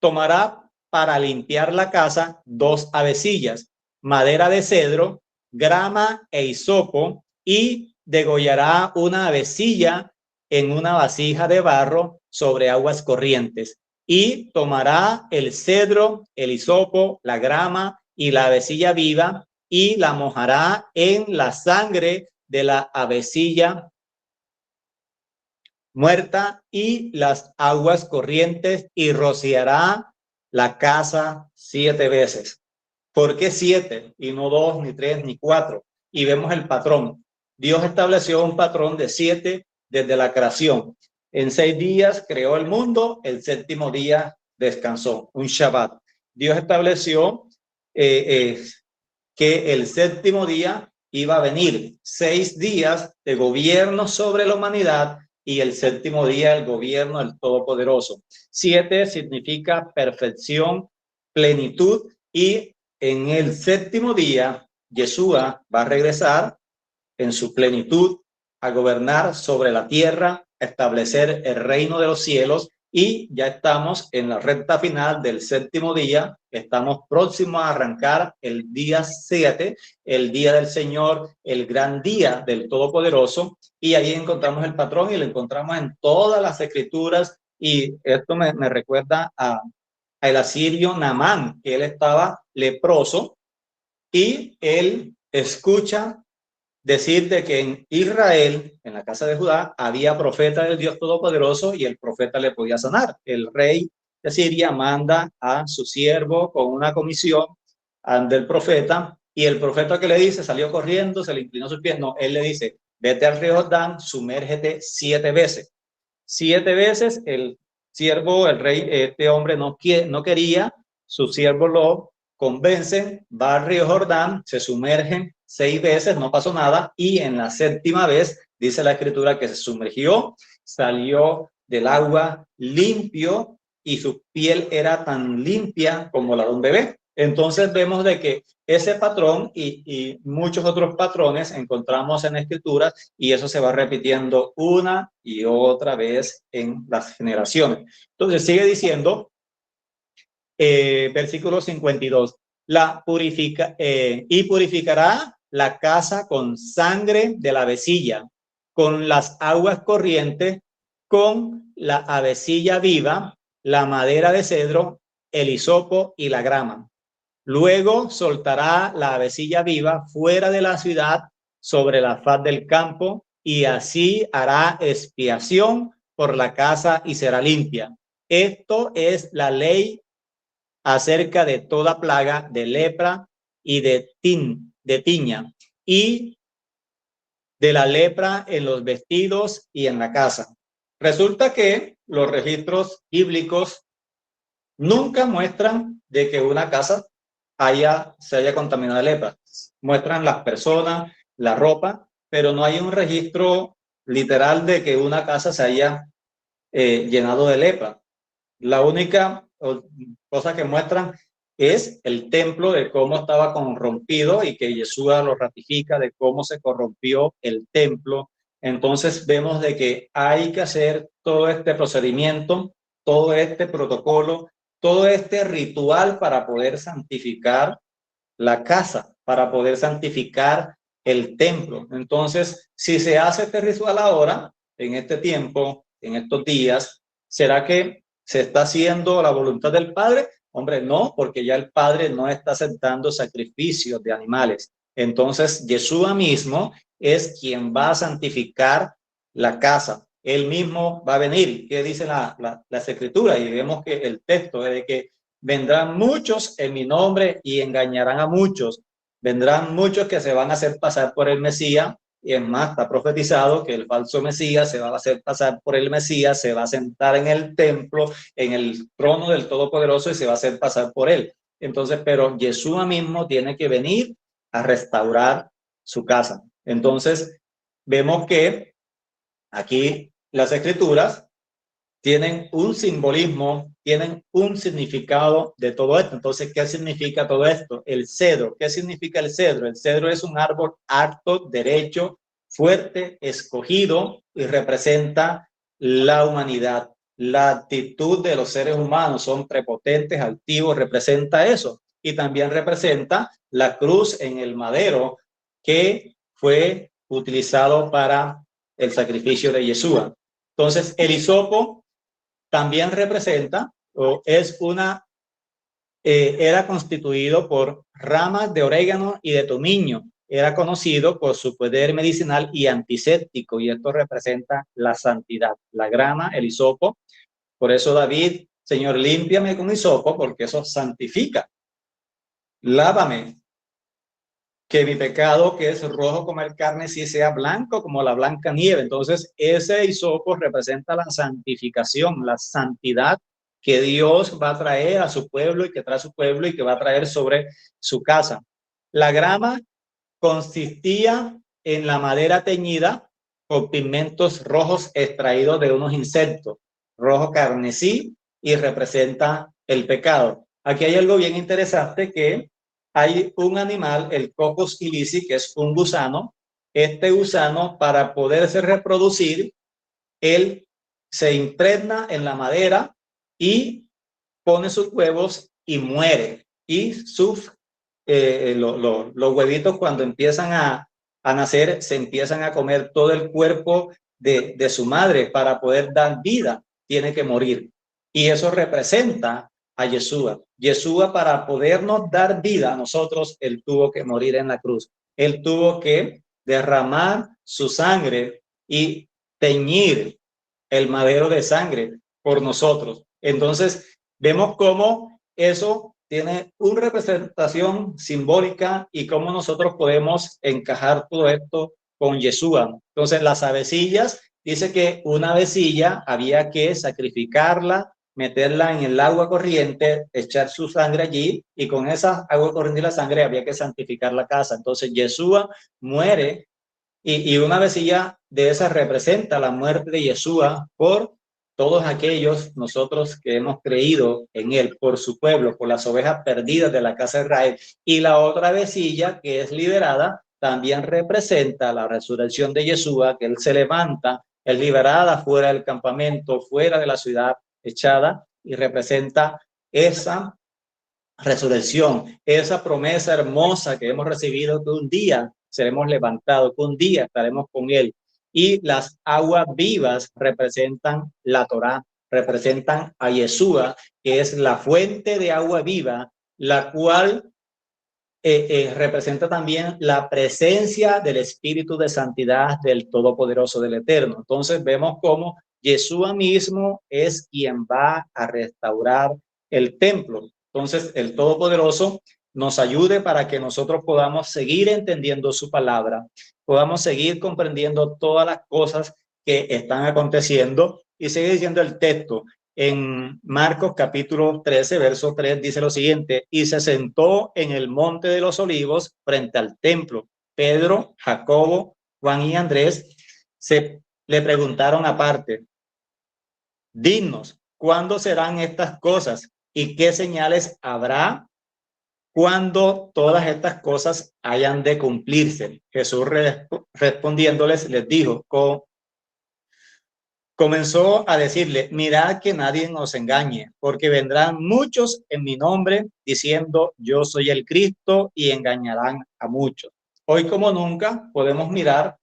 A: tomará para limpiar la casa 2 avecillas, madera de cedro, grama e hisopo, y degollará una avecilla en una vasija de barro sobre aguas corrientes. Y tomará el cedro, el hisopo, la grama y la avecilla viva, y la mojará en la sangre de la avecilla muerta y las aguas corrientes, y rociará la casa 7 veces. ¿Por qué 7 y no 2, ni 3, ni 4? Y vemos el patrón. Dios estableció un patrón de 7 desde la creación. En 6 días creó el mundo, el séptimo día descansó, un Shabbat. Dios estableció que el séptimo día iba a venir 6 días de gobierno sobre la humanidad y el séptimo día el gobierno del Todopoderoso. 7 significa perfección, plenitud, y en el séptimo día Yeshua va a regresar en su plenitud a gobernar sobre la tierra, a establecer el reino de los cielos, y ya estamos en la recta final del séptimo día. Estamos próximos a arrancar el día 7, el día del Señor, el gran día del Todopoderoso, y ahí encontramos el patrón y lo encontramos en todas las escrituras. Y esto me recuerda a el asirio Naamán, que él estaba leproso y él escucha decir de que en Israel, en la casa de Judá, había profeta del Dios Todopoderoso y el profeta le podía sanar. El rey de Siria manda a su siervo con una comisión del profeta, y el profeta que le dice, salió corriendo, se le inclinó sus pies. No, él le dice, vete al río Jordán, sumérgete 7 veces. 7 veces el siervo, el rey, este hombre no quería, su siervo lo convence, va al río Jordán, se sumergen 6 veces, no pasó nada, y en la séptima vez dice la escritura que se sumergió, salió del agua limpio y su piel era tan limpia como la de un bebé. Entonces vemos de que ese patrón y muchos otros patrones encontramos en la escritura, y eso se va repitiendo una y otra vez en las generaciones. Entonces sigue diciendo, versículo 52, y purificará la casa con sangre de la avecilla, con las aguas corrientes, con la avecilla viva, la madera de cedro, el hisopo y la grama. Luego soltará la avecilla viva fuera de la ciudad sobre la faz del campo, y así hará expiación por la casa y será limpia. Esto es la ley acerca de toda plaga de lepra y de tiña, y de la lepra en los vestidos y en la casa. Resulta que los registros bíblicos nunca muestran de que una casa se haya contaminado de lepra. Muestran las personas, la ropa, pero no hay un registro literal de que una casa se haya llenado de lepra. La única cosa que muestran es el templo, de cómo estaba corrompido, y que Yeshua lo ratifica de cómo se corrompió el templo. Entonces vemos de que hay que hacer todo este procedimiento, todo este protocolo, todo este ritual para poder santificar la casa, para poder santificar el templo. Entonces, si se hace este ritual ahora, en este tiempo, en estos días, ¿será que se está haciendo la voluntad del Padre? Hombre, no, porque ya el Padre no está aceptando sacrificios de animales. Entonces, Yeshua mismo es quien va a santificar la casa. Él mismo va a venir. ¿Qué dice las escrituras? Y vemos que el texto es de que vendrán muchos en mi nombre y engañarán a muchos. Vendrán muchos que se van a hacer pasar por el Mesías, y es más, está profetizado que el falso Mesías se va a hacer pasar por el Mesías, se va a sentar en el templo, en el trono del Todopoderoso, y se va a hacer pasar por él. Entonces, pero Yeshua mismo tiene que venir a restaurar su casa. Entonces, vemos que aquí las escrituras tienen un simbolismo, tienen un significado de todo esto. Entonces, ¿qué significa todo esto? El cedro. ¿Qué significa el cedro? El cedro es un árbol alto, derecho, fuerte, escogido y representa la humanidad. La actitud de los seres humanos son prepotentes, altivos, representa eso. Y también representa la cruz en el madero que fue utilizado para el sacrificio de Yeshua. Entonces, el hisopo también representa o es era constituido por ramas de orégano y de tomillo. Era conocido por su poder medicinal y antiséptico, y esto representa la santidad. La grama, el hisopo, por eso David, Señor, límpiame con hisopo, porque eso santifica. Lávame, que mi pecado, que es rojo como el carne, sí sea blanco como la blanca nieve. Entonces, ese hisopo representa la santificación, la santidad que Dios va a traer a su pueblo y que trae a su pueblo y que va a traer sobre su casa. La grama consistía en la madera teñida con pigmentos rojos extraídos de unos insectos, rojo carmesí, y representa el pecado. Aquí hay algo bien interesante, que hay un animal, el Cocos ilisi, que es un gusano. Este gusano, para poderse reproducir, él se impregna en la madera y pone sus huevos y muere. Y los huevitos, cuando empiezan a nacer, se empiezan a comer todo el cuerpo de su madre. Para poder dar vida, tiene que morir. Y eso representa a Yeshua. Yeshua, para podernos dar vida a nosotros, él tuvo que morir en la cruz. Él tuvo que derramar su sangre y teñir el madero de sangre por nosotros. Entonces, vemos cómo eso tiene una representación simbólica y cómo nosotros podemos encajar todo esto con Yeshua. Entonces, las avecillas, dice que una avecilla había que sacrificarla, meterla en el agua corriente, echar su sangre allí, y con esa agua corriente y la sangre había que santificar la casa. Entonces, Yeshua muere, y una avecilla de esa representa la muerte de Yeshua por todos aquellos nosotros que hemos creído en él, por su pueblo, por las ovejas perdidas de la casa de Israel. Y la otra avecilla, que es liberada, también representa la resurrección de Yeshua, que él se levanta, es liberada fuera del campamento, fuera de la ciudad echada, y representa esa resurrección, esa promesa hermosa que hemos recibido, que un día seremos levantados, que un día estaremos con él. Y las aguas vivas representan la Torá, representan a Yeshua, que es la fuente de agua viva, la cual representa también la presencia del Espíritu de Santidad del Todopoderoso, del Eterno. Entonces vemos cómo Yeshua mismo es quien va a restaurar el templo. Entonces el Todopoderoso nos ayude para que nosotros podamos seguir entendiendo su palabra, podamos seguir comprendiendo todas las cosas que están aconteciendo. Y sigue diciendo el texto en Marcos capítulo 13, verso 3, dice lo siguiente: y se sentó en el monte de los olivos frente al templo. Pedro, Jacobo, Juan y Andrés le preguntaron aparte: dinos, ¿cuándo serán estas cosas? ¿Y qué señales habrá cuando todas estas cosas hayan de cumplirse? Jesús respondiéndoles les dijo, comenzó a decirle: mirad que nadie nos engañe, porque vendrán muchos en mi nombre diciendo yo soy el Cristo, y engañarán a muchos. Hoy como nunca podemos mirar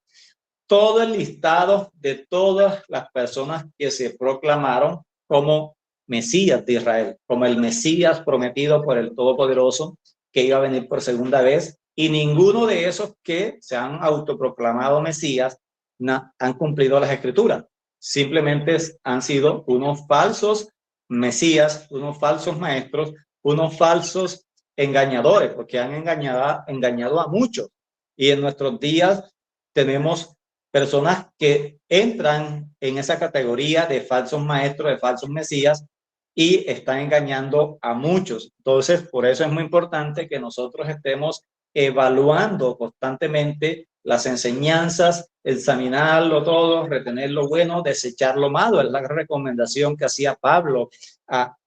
A: todo el listado de todas las personas que se proclamaron como Mesías de Israel, como el Mesías prometido por el Todopoderoso, que iba a venir por segunda vez, y ninguno de esos que se han autoproclamado Mesías han cumplido las Escrituras. Simplemente han sido unos falsos Mesías, unos falsos maestros, unos falsos engañadores, porque han engañado a muchos. Y en nuestros días tenemos personas que entran en esa categoría de falsos maestros, de falsos mesías, y están engañando a muchos. Entonces, por eso es muy importante que nosotros estemos evaluando constantemente las enseñanzas, examinarlo todo, retener lo bueno, desechar lo malo. Es la recomendación que hacía Pablo a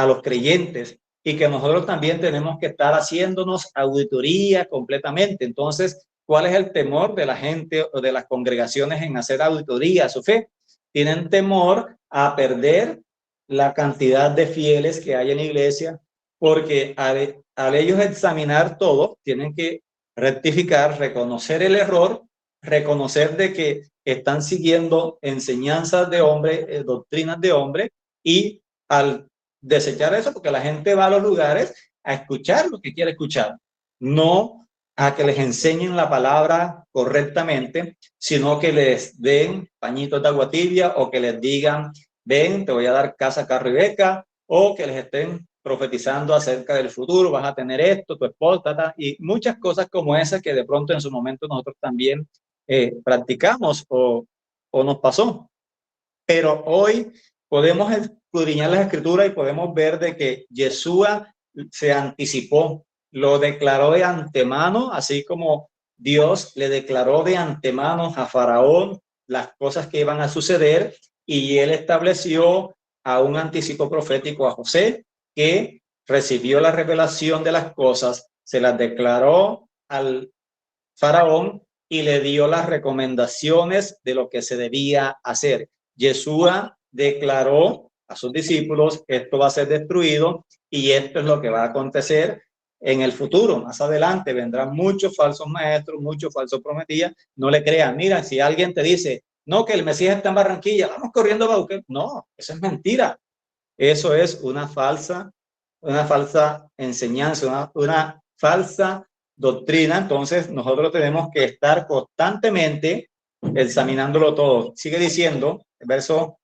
A: los creyentes, y que nosotros también tenemos que estar haciéndonos auditoría completamente. Entonces, ¿cuál es el temor de la gente o de las congregaciones en hacer auditoría a su fe? Tienen temor a perder la cantidad de fieles que hay en la iglesia, porque al ellos examinar todo, tienen que rectificar, reconocer el error, reconocer de que están siguiendo enseñanzas de hombre, doctrinas de hombre, y al desechar eso, porque la gente va a los lugares a escuchar lo que quiere escuchar, no a que les enseñen la palabra correctamente, sino que les den pañitos de agua tibia, o que les digan, ven, te voy a dar casa, carro y beca, o que les estén profetizando acerca del futuro, vas a tener esto, tu esposa, y muchas cosas como esas que de pronto en su momento nosotros también practicamos o nos pasó. Pero hoy podemos escudriñar las escrituras y podemos ver de que Yeshua se anticipó, lo declaró de antemano, así como Dios le declaró de antemano a Faraón las cosas que iban a suceder, y él estableció a un anticipo profético a José, que recibió la revelación de las cosas, se las declaró al Faraón y le dio las recomendaciones de lo que se debía hacer. Yeshua declaró a sus discípulos, esto va a ser destruido y esto es lo que va a acontecer en el futuro. Más adelante vendrán muchos falsos maestros, muchos falsos prometidas. No le crean. Mira, si alguien te dice, no, que el Mesías está en Barranquilla, vamos corriendo a Bauquén. No, eso es mentira. Eso es una falsa enseñanza, una falsa doctrina. Entonces nosotros tenemos que estar constantemente examinándolo todo. Sigue diciendo, el verso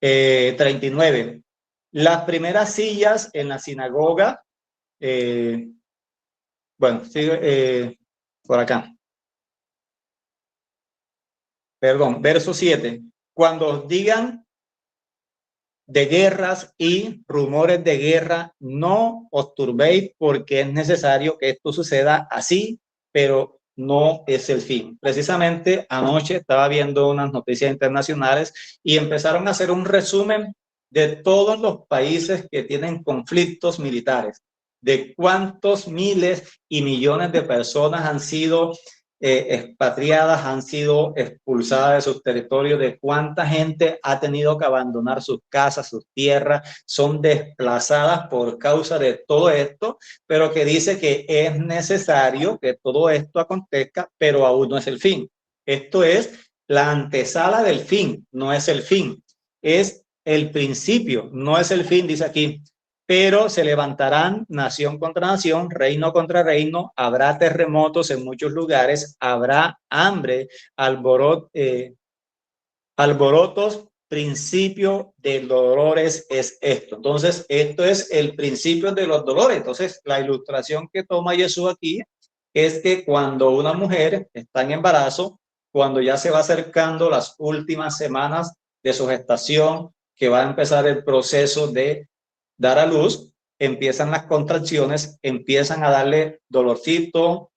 A: 39, las primeras sillas en la sinagoga, bueno, sigue por acá. Perdón, verso 7, cuando os digan de guerras y rumores de guerra, no os turbéis, porque es necesario que esto suceda así, pero no es el fin. Precisamente anoche estaba viendo unas noticias internacionales y empezaron a hacer un resumen de todos los países que tienen conflictos militares, de cuántos miles y millones de personas han sido expatriadas, han sido expulsadas de sus territorios, de cuánta gente ha tenido que abandonar sus casas, sus tierras, son desplazadas por causa de todo esto, pero que dice que es necesario que todo esto acontezca, pero aún no es el fin. Esto es la antesala del fin, no es el fin, es el principio, no es el fin, dice aquí. Pero se levantarán nación contra nación, reino contra reino, habrá terremotos en muchos lugares, habrá hambre, alborotos, principio de dolores es esto. Entonces, esto es el principio de los dolores. Entonces, la ilustración que toma Jesús aquí es que cuando una mujer está en embarazo, cuando ya se va acercando las últimas semanas de su gestación, que va a empezar el proceso de dar a luz, empiezan las contracciones, empiezan a darle dolorcito,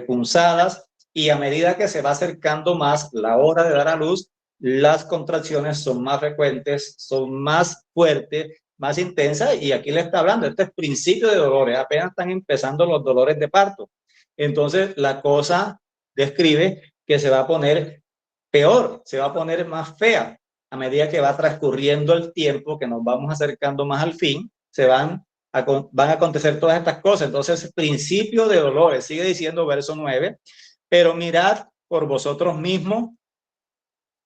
A: punzadas, y a medida que se va acercando más la hora de dar a luz, las contracciones son más frecuentes, son más fuertes, más intensas, y aquí le está hablando, este es principio de dolores, apenas están empezando los dolores de parto. Entonces la cosa describe que se va a poner peor, se va a poner más fea a medida que va transcurriendo el tiempo, que nos vamos acercando más al fin, van a acontecer todas estas cosas. Entonces, principio de dolores, sigue diciendo verso 9, pero mirad por vosotros mismos,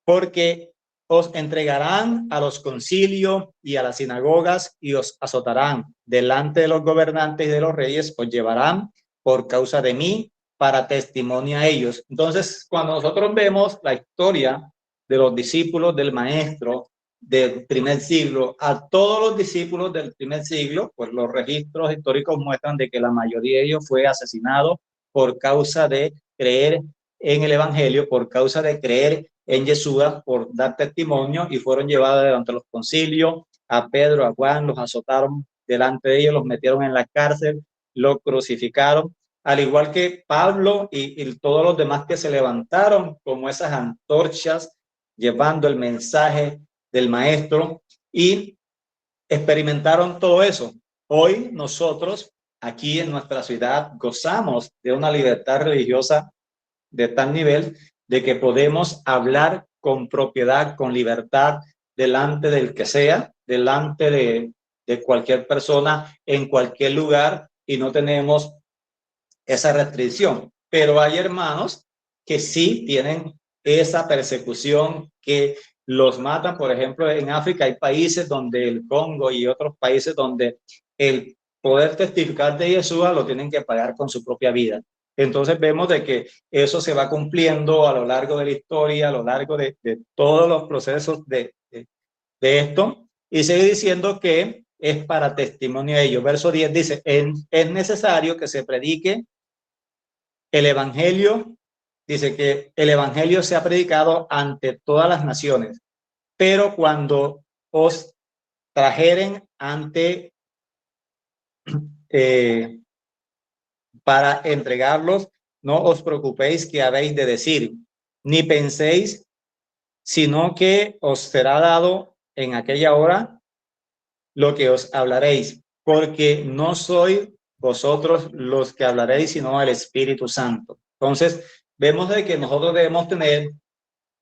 A: porque os entregarán a los concilios y a las sinagogas y os azotarán delante de los gobernantes y de los reyes, os llevarán por causa de mí para testimonio a ellos. Entonces, cuando nosotros vemos la historia de los discípulos del maestro del primer siglo, a todos los discípulos del primer siglo, pues los registros históricos muestran de que la mayoría de ellos fue asesinado por causa de creer en el evangelio, por causa de creer en Yeshua, por dar testimonio, y fueron llevados delante de los concilios. A Pedro, a Juan los azotaron delante de ellos, los metieron en la cárcel, los crucificaron, al igual que Pablo y todos los demás que se levantaron como esas antorchas llevando el mensaje del maestro y experimentaron todo eso. Hoy nosotros aquí en nuestra ciudad gozamos de una libertad religiosa de tal nivel de que podemos hablar con propiedad, con libertad, delante del que sea, delante de cualquier persona, en cualquier lugar, y no tenemos esa restricción. Pero hay hermanos que sí tienen esa persecución, que los matan. Por ejemplo, en África hay países donde el Congo y otros países donde el poder testificar de Yeshua lo tienen que pagar con su propia vida. Entonces vemos de que eso se va cumpliendo a lo largo de la historia, a lo largo de todos los procesos de esto, y sigue diciendo que es para testimonio de ellos. Verso 10 dice, es necesario que se predique el evangelio, dice que el evangelio se ha predicado ante todas las naciones, pero cuando os trajeren ante para entregarlos, no os preocupéis que habéis de decir, ni penséis, sino que os será dado en aquella hora lo que os hablaréis, porque no sois vosotros los que hablaréis, sino el Espíritu Santo. Entonces, vemos de que nosotros debemos tener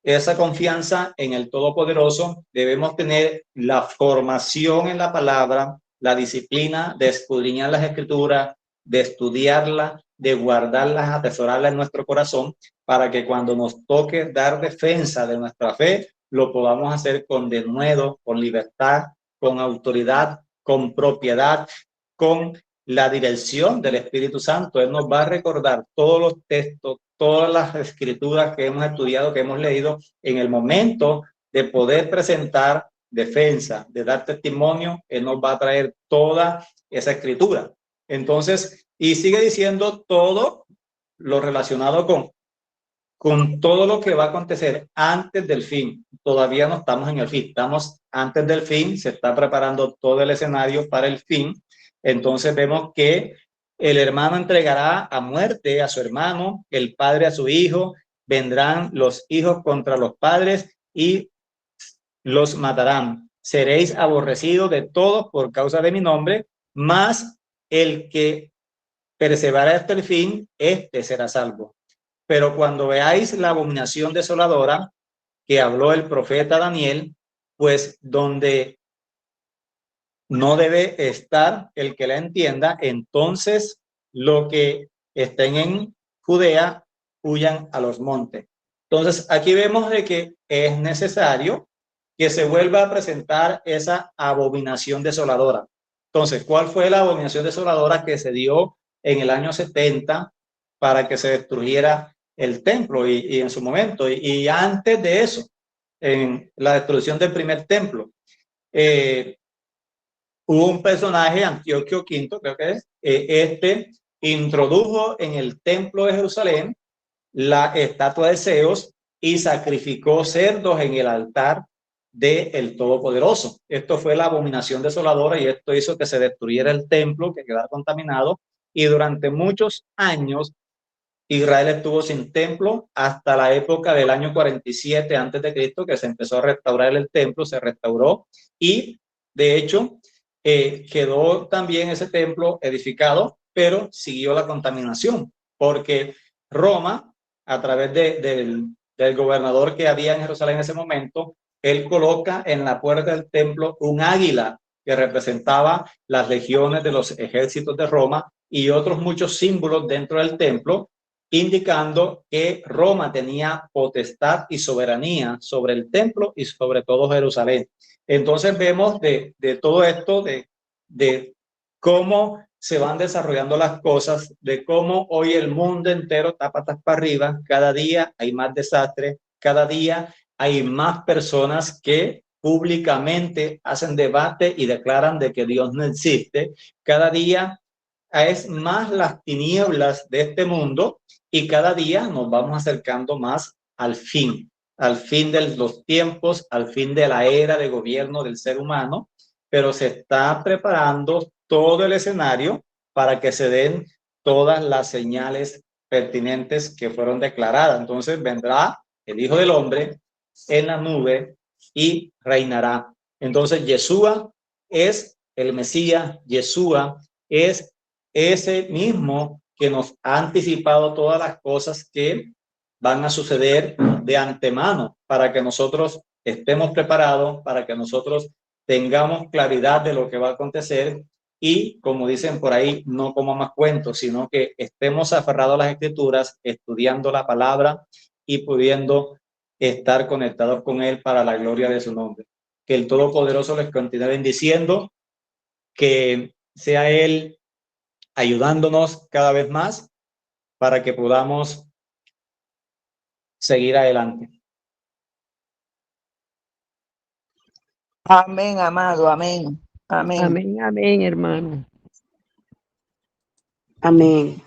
A: esa confianza en el Todopoderoso, debemos tener la formación en la palabra, la disciplina de escudriñar las Escrituras, de estudiarla, de guardarlas, atesorarlas en nuestro corazón, para que cuando nos toque dar defensa de nuestra fe, lo podamos hacer con denuedo, con libertad, con autoridad, con propiedad, con la dirección del Espíritu Santo. Él nos va a recordar todos los textos, todas las escrituras que hemos estudiado, que hemos leído, en el momento de poder presentar defensa, de dar testimonio. Él nos va a traer toda esa escritura. Entonces, y sigue diciendo todo lo relacionado con todo lo que va a acontecer antes del fin. Todavía no estamos en el fin, estamos antes del fin, se está preparando todo el escenario para el fin. Entonces vemos que el hermano entregará a muerte a su hermano, el padre a su hijo, vendrán los hijos contra los padres y los matarán. Seréis aborrecidos de todos por causa de mi nombre, mas el que persevera hasta el fin, este será salvo. Pero cuando veáis la abominación desoladora que habló el profeta Daniel, pues donde no debe estar el que la entienda, entonces los que estén en Judea huyan a los montes. Entonces aquí vemos de que es necesario que se vuelva a presentar esa abominación desoladora. Entonces, ¿cuál fue la abominación desoladora que se dio en el año 70 para que se destruyera el templo y en su momento? Y antes de eso, en la destrucción del primer templo, hubo un personaje, Antioquio V, creo que es, este introdujo en el templo de Jerusalén la estatua de Zeus y sacrificó cerdos en el altar del Todopoderoso. Esto fue la abominación desoladora y esto hizo que se destruyera el templo, que quedara contaminado, y durante muchos años Israel estuvo sin templo hasta la época del año 47 antes de Cristo, que se empezó a restaurar el templo, se restauró y de hecho quedó también ese templo edificado, pero siguió la contaminación, porque Roma, a través del gobernador que había en Jerusalén en ese momento, él coloca en la puerta del templo un águila que representaba las legiones de los ejércitos de Roma y otros muchos símbolos dentro del templo, indicando que Roma tenía potestad y soberanía sobre el templo y sobre todo Jerusalén. Entonces vemos de todo esto, de cómo se van desarrollando las cosas, de cómo hoy el mundo entero está patas para arriba, cada día hay más desastres, cada día hay más personas que públicamente hacen debate y declaran de que Dios no existe, cada día es más las tinieblas de este mundo y cada día nos vamos acercando más al fin de los tiempos, al fin de la era de gobierno del ser humano, pero se está preparando todo el escenario para que se den todas las señales pertinentes que fueron declaradas. Entonces vendrá el Hijo del Hombre en la nube y reinará. Entonces Yeshua es el Mesías, Yeshua es ese mismo que nos ha anticipado todas las cosas que van a suceder de antemano para que nosotros estemos preparados, para que nosotros tengamos claridad de lo que va a acontecer y, como dicen por ahí, no como más cuentos, sino que estemos aferrados a las Escrituras, estudiando la palabra y pudiendo estar conectados con Él para la gloria de su nombre. Que el Todopoderoso les continúe bendiciendo, que sea Él ayudándonos cada vez más para que podamos seguir adelante.
B: Amén, amado, amén. Amén.
C: Amén, amén, hermano.
D: Amén.